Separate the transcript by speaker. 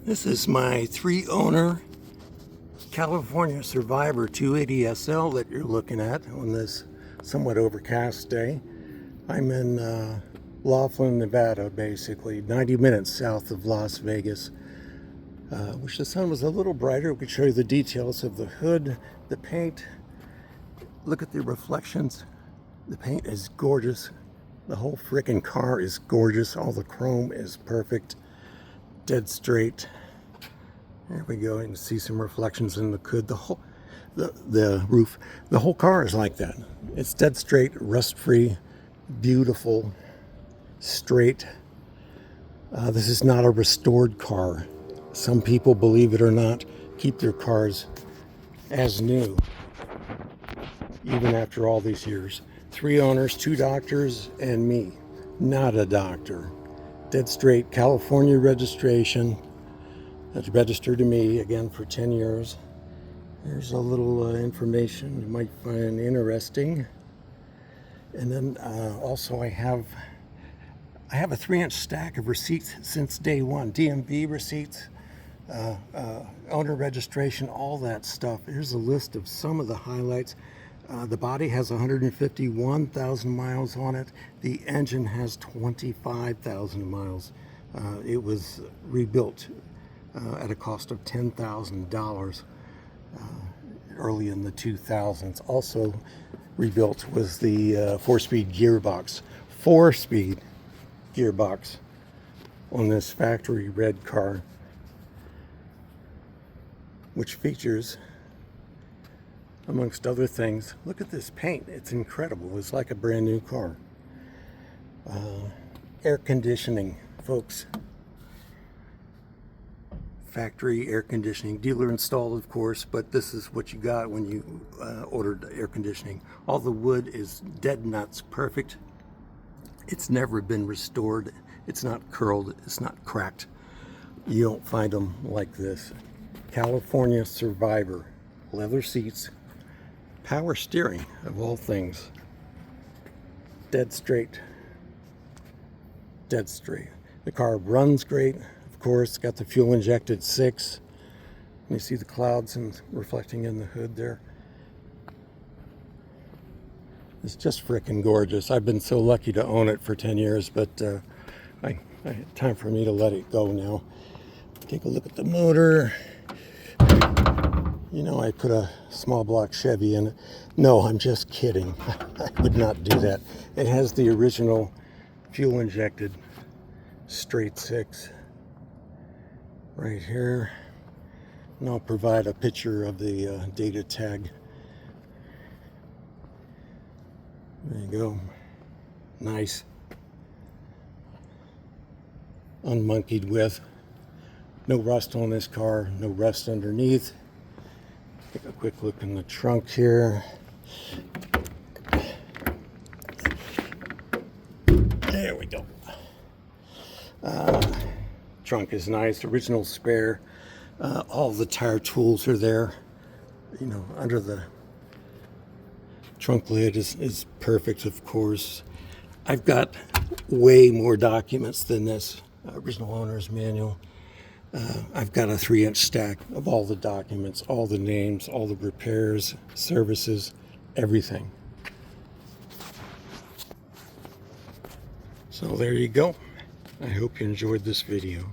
Speaker 1: This is my 3-owner California Survivor 280 SL that you're looking at on this somewhat overcast day. I'm in Laughlin, Nevada, basically 90 minutes south of Las Vegas. Wish the sun was a little brighter. We could show you the details of the hood, the paint. Look at the reflections. The paint is gorgeous. The whole frickin' car is gorgeous. All the chrome is perfect. Dead straight. There we go. You can see some reflections in the hood. The roof. The whole car is like that. It's dead straight, rust-free, beautiful, straight. This is not a restored car. Some people, believe it or not, keep their cars as new, even after all these years. 3 owners, 2 doctors, and me. Not a doctor. Dead straight California registration. That's registered to me, again, for 10 years. There's a little information you might find interesting. And then also I have a 3-inch stack of receipts since day one. DMV receipts, owner registration, all that stuff. Here's a list of some of the highlights. The body has 151,000 miles on it. The engine has 25,000 miles. It was rebuilt at a cost of $10,000 early in the 2000s. Also rebuilt was the 4-speed gearbox. 4-speed gearbox on this factory red car, which features, amongst other things, look at this paint. It's incredible. It's like a brand new car. Air conditioning, folks. Factory air conditioning, dealer installed, of course, but this is what you got when you ordered air conditioning. All the wood is dead nuts perfect. It's never been restored. It's not curled. It's not cracked. You don't find them like this. California Survivor, leather seats, power steering, of all things. Dead straight. Dead straight. The car runs great. Of course, got the fuel injected 6. You see the clouds and reflecting in the hood there. It's just freaking gorgeous. I've been so lucky to own it for 10 years, but time for me to let it go now. Take a look at the motor. You know, I put a small block Chevy in it. No, I'm just kidding. I would not do that. It has the original fuel injected straight 6 right here. And I'll provide a picture of the data tag. There you go. Nice. Unmonkeyed with. No rust on this car. No rust underneath. Take a quick look in the trunk here. There we go. Trunk is nice. Original spare. All the tire tools are there. You know, under the trunk lid is perfect, of course. I've got way more documents than this original owner's manual. I've got a 3-inch stack of all the documents, all the names, all the repairs, services, everything. So there you go. I hope you enjoyed this video.